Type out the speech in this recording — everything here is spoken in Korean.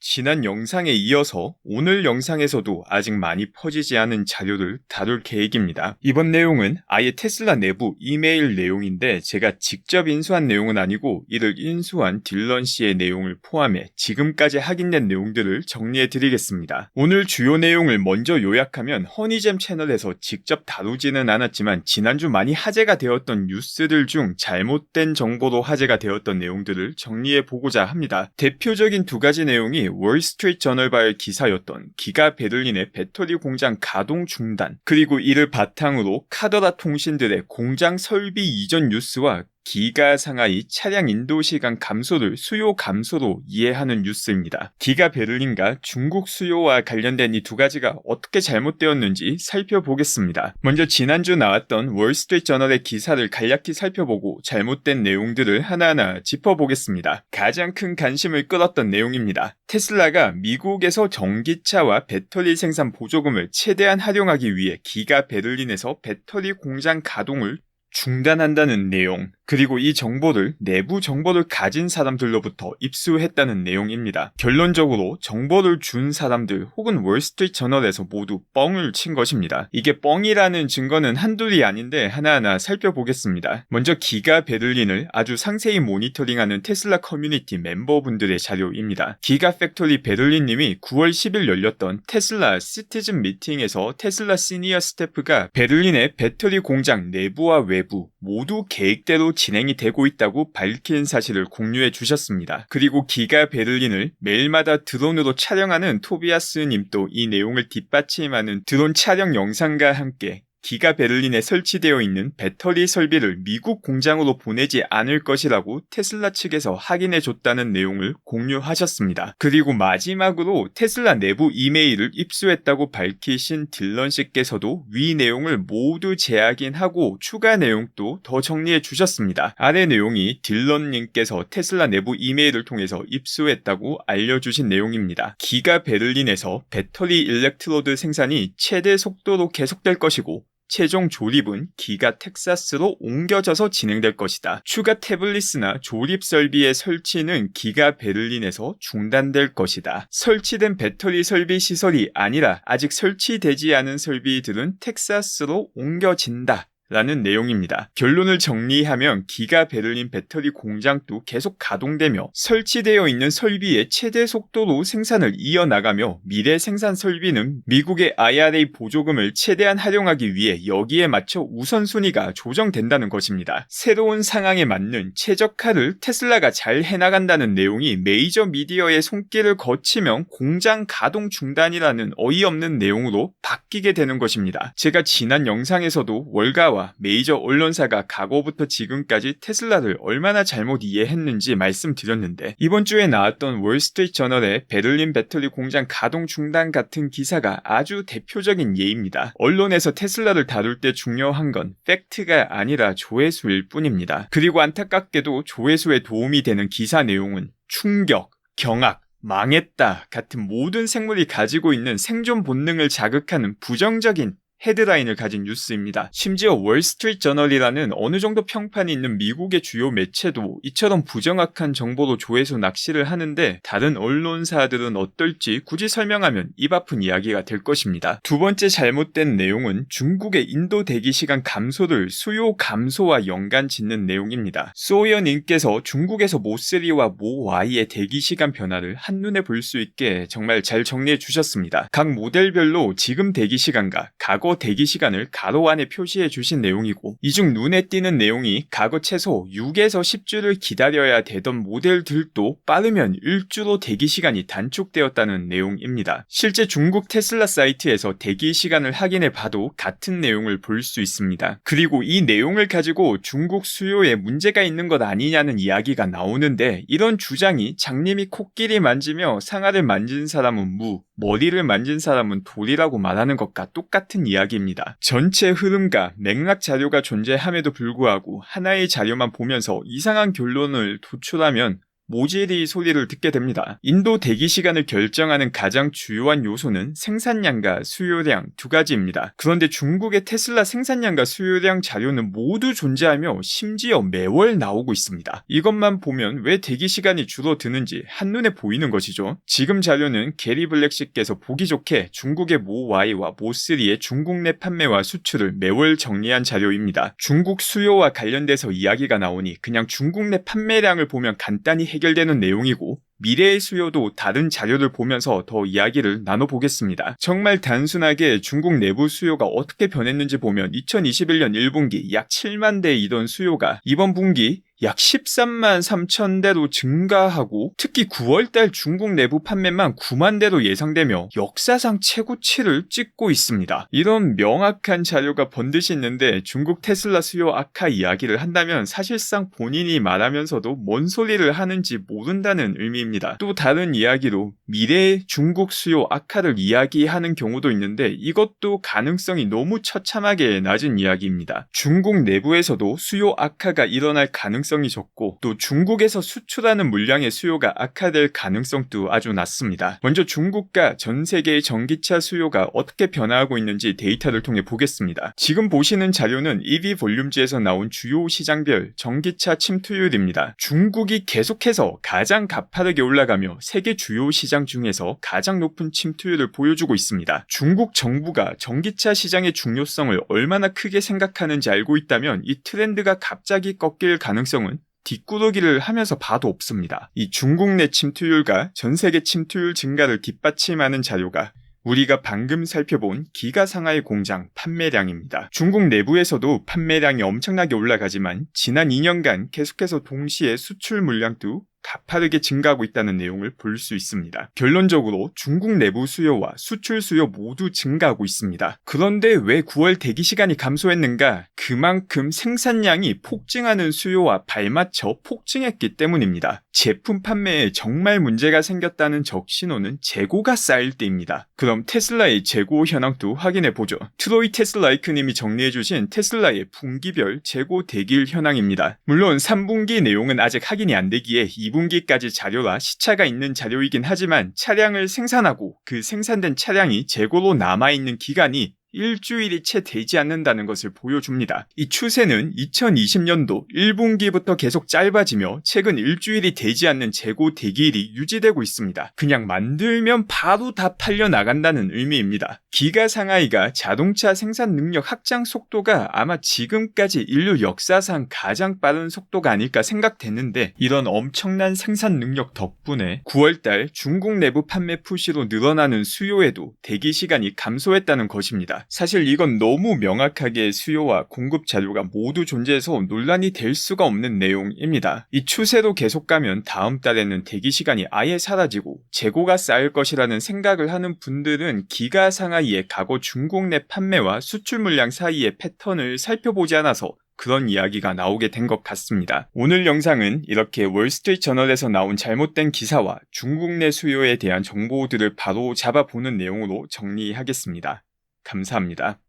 지난 영상에 이어서 오늘 영상에서도 아직 많이 퍼지지 않은 자료를 다룰 계획입니다. 이번 내용은 아예 테슬라 내부 이메일 내용인데 제가 직접 인수한 내용은 아니고 이를 인수한 딜런 씨의 내용을 포함해 지금까지 확인된 내용들을 정리해 드리겠습니다. 오늘 주요 내용을 먼저 요약하면 허니잼 채널에서 직접 다루지는 않았지만 지난주 많이 화제가 되었던 뉴스들 중 잘못된 정보로 화제가 되었던 내용들을 정리해 보고자 합니다. 대표적인 두 가지 내용이 월스트리트 저널바의 기사였던 기가 베를린의 배터리 공장 가동 중단, 그리고 이를 바탕으로 카더라 통신들의 공장 설비 이전 뉴스와 기가 상하이 차량 인도 시간 감소를 수요 감소로 이해하는 뉴스입니다. 기가 베를린과 중국 수요와 관련된 이 두 가지가 어떻게 잘못되었는지 살펴보겠습니다. 먼저 지난주 나왔던 월스트리트 저널의 기사를 간략히 살펴보고 잘못된 내용들을 하나하나 짚어보겠습니다. 가장 큰 관심을 끌었던 내용입니다. 테슬라가 미국에서 전기차와 배터리 생산 보조금을 최대한 활용하기 위해 기가 베를린에서 배터리 공장 가동을 중단한다는 내용, 그리고 이 정보를 내부 정보를 가진 사람들로부터 입수했다는 내용입니다. 결론적으로 정보를 준 사람들 혹은 월스트리트 저널에서 모두 뻥을 친 것입니다. 이게 뻥이라는 증거는 한둘이 아닌데 하나하나 살펴보겠습니다. 먼저 기가 베를린을 아주 상세히 모니터링하는 테슬라 커뮤니티 멤버분들의 자료입니다. 기가 팩토리 베를린님이 9월 10일 열렸던 테슬라 시티즌 미팅에서 테슬라 시니어 스태프가 베를린의 배터리 공장 내부와 외부 모두 계획대로 진행이 되고 있다고 밝힌 사실을 공유해 주셨습니다. 그리고 기가 베를린을 매일마다 드론으로 촬영하는 토비아스 님도 이 내용을 뒷받침하는 드론 촬영 영상과 함께 기가 베를린에 설치되어 있는 배터리 설비를 미국 공장으로 보내지 않을 것이라고 테슬라 측에서 확인해 줬다는 내용을 공유하셨습니다. 그리고 마지막으로 테슬라 내부 이메일을 입수했다고 밝히신 딜런 씨께서도 위 내용을 모두 재확인하고 추가 내용도 더 정리해 주셨습니다. 아래 내용이 딜런님께서 테슬라 내부 이메일을 통해서 입수했다고 알려주신 내용입니다. 기가 베를린에서 배터리 일렉트로드 생산이 최대 속도로 계속될 것이고 최종 조립은 기가 텍사스로 옮겨져서 진행될 것이다. 추가 태블릿이나 조립 설비의 설치는 기가 베를린에서 중단될 것이다. 설치된 배터리 설비 시설이 아니라 아직 설치되지 않은 설비들은 텍사스로 옮겨진다. 라는 내용입니다. 결론을 정리하면 기가 베를린 배터리 공장도 계속 가동되며 설치되어 있는 설비의 최대 속도로 생산을 이어나가며 미래 생산 설비는 미국의 IRA 보조금을 최대한 활용하기 위해 여기에 맞춰 우선순위가 조정된다는 것입니다. 새로운 상황에 맞는 최적화를 테슬라가 잘 해나간다는 내용이 메이저 미디어의 손길을 거치면 공장 가동 중단이라는 어이없는 내용으로 바뀌게 되는 것입니다. 제가 지난 영상에서도 월가와 메이저 언론사가 과거부터 지금까지 테슬라를 얼마나 잘못 이해했는지 말씀드렸는데 이번 주에 나왔던 월스트리트 저널의 베를린 배터리 공장 가동 중단 같은 기사가 아주 대표적인 예입니다. 언론에서 테슬라를 다룰 때 중요한 건 팩트가 아니라 조회수일 뿐입니다. 그리고 안타깝게도 조회수에 도움이 되는 기사 내용은 충격, 경악, 망했다 같은 모든 생물이 가지고 있는 생존 본능을 자극하는 부정적인 헤드라인을 가진 뉴스입니다. 심지어 월스트리트 저널이라는 어느 정도 평판이 있는 미국의 주요 매체도 이처럼 부정확한 정보로 조회수 낚시를 하는데 다른 언론사들은 어떨지 굳이 설명하면 입 아픈 이야기가 될 것입니다. 두 번째 잘못된 내용은 중국의 인도 대기시간 감소를 수요 감소와 연관 짓는 내용입니다. 소이어님께서 중국에서 모3와 모5의 대기시간 변화를 한눈에 볼 수 있게 정말 잘 정리해 주셨습니다. 각 모델별로 지금 대기시간과 과거 대기시간을 가로 안에 표시해 주신 내용이고 이 중 눈에 띄는 내용이 과거 최소 6에서 10주를 기다려야 되던 모델들도 빠르면 1주로 대기시간이 단축되었다는 내용입니다. 실제 중국 테슬라 사이트에서 대기시간을 확인해 봐도 같은 내용을 볼 수 있습니다. 그리고 이 내용을 가지고 중국 수요에 문제가 있는 것 아니냐는 이야기가 나오는데 이런 주장이 장님이 코끼리 만지며 상아를 만진 사람은 무, 머리를 만진 사람은 돌이라고 말하는 것과 똑같은 이야기입니다. 전체 흐름과 맥락 자료가 존재함에도 불구하고 하나의 자료만 보면서 이상한 결론을 도출하면 모질이 소리를 듣게 됩니다. 인도 대기 시간을 결정하는 가장 주요한 요소는 생산량과 수요량 두 가지입니다. 그런데 중국의 테슬라 생산량과 수요량 자료는 모두 존재하며 심지어 매월 나오고 있습니다. 이것만 보면 왜 대기 시간이 줄어드는지 한눈에 보이는 것이죠. 지금 자료는 게리 블랙씨께서 보기 좋게 중국의 모 Y와 모 3의 중국 내 판매와 수출을 매월 정리한 자료입니다. 중국 수요와 관련돼서 이야기가 나오니 그냥 중국 내 판매량을 보면 간단히 해결되는 내용이고, 미래의 수요도 다른 자료를 보면서 더 이야기를 나눠보겠습니다. 정말 단순하게 중국 내부 수요가 어떻게 변했는지 보면 2021년 1분기 약 7만 대이던 수요가 이번 분기 약 13만 3천 대로 증가하고, 특히 9월달 중국 내부 판매만 9만 대로 예상되며 역사상 최고치를 찍고 있습니다. 이런 명확한 자료가 번듯이 있는데 중국 테슬라 수요 악화 이야기를 한다면 사실상 본인이 말하면서도 뭔 소리를 하는지 모른다는 의미입니다. 또 다른 이야기로 미래의 중국 수요 악화를 이야기하는 경우도 있는데 이것도 가능성이 너무 처참하게 낮은 이야기입니다. 중국 내부에서도 수요 악화가 일어날 가능성이 적고, 또 중국에서 수출하는 물량의 수요가 악화될 가능성도 아주 낮습니다. 먼저 중국과 전 세계의 전기차 수요가 어떻게 변화하고 있는지 데이터를 통해 보겠습니다. 지금 보시는 자료는 EV 볼륨지에서 나온 주요 시장별 전기차 침투율입니다. 중국이 계속해서 가장 가파르게 올라가며 세계 주요 시장 중에서 가장 높은 침투율을 보여주고 있습니다. 중국 정부가 전기차 시장의 중요성을 얼마나 크게 생각하는지 알고 있다면 이 트렌드가 갑자기 꺾일 가능성은 뒷구르기를 하면서 봐도 없습니다. 이 중국 내 침투율과 전 세계 침투율 증가를 뒷받침하는 자료가 우리가 방금 살펴본 기가상하이 공장 판매량입니다. 중국 내부에서도 판매량이 엄청나게 올라가지만 지난 2년간 계속해서 동시에 수출 물량도 가파르게 증가하고 있다는 내용을 볼 수 있습니다. 결론적으로 중국 내부 수요와 수출 수요 모두 증가하고 있습니다. 그런데 왜 9월 대기 시간이 감소했는가? 그만큼 생산량이 폭증하는 수요와 발맞춰 폭증했기 때문입니다. 제품 판매에 정말 문제가 생겼다는 적신호는 재고가 쌓일 때입니다. 그럼 테슬라의 재고 현황도 확인해보죠. 트로이 테슬라이크님이 정리해주신 테슬라의 분기별 재고 대기일 현황입니다. 물론 3분기 내용은 아직 확인이 안 되기에 2분기까지 자료와 시차가 있는 자료이긴 하지만 차량을 생산하고 그 생산된 차량이 재고로 남아있는 기간이 일주일이 채 되지 않는다는 것을 보여줍니다. 이 추세는 2020년도 1분기부터 계속 짧아지며 최근 일주일이 되지 않는 재고 대기일이 유지되고 있습니다. 그냥 만들면 바로 다 팔려나간다는 의미입니다. 기가상하이가 자동차 생산 능력 확장 속도가 아마 지금까지 인류 역사상 가장 빠른 속도가 아닐까 생각되는데, 이런 엄청난 생산 능력 덕분에 9월달 중국 내부 판매 푸시로 늘어나는 수요에도 대기 시간이 감소했다는 것입니다. 사실 이건 너무 명확하게 수요와 공급 자료가 모두 존재해서 논란이 될 수가 없는 내용입니다. 이 추세로 계속 가면 다음 달에는 대기 시간이 아예 사라지고 재고가 쌓일 것이라는 생각을 하는 분들은 기가상하이의 과거 중국 내 판매와 수출 물량 사이의 패턴을 살펴보지 않아서 그런 이야기가 나오게 된 것 같습니다. 오늘 영상은 이렇게 월스트리트 저널에서 나온 잘못된 기사와 중국 내 수요에 대한 정보들을 바로 잡아보는 내용으로 정리하겠습니다. 감사합니다.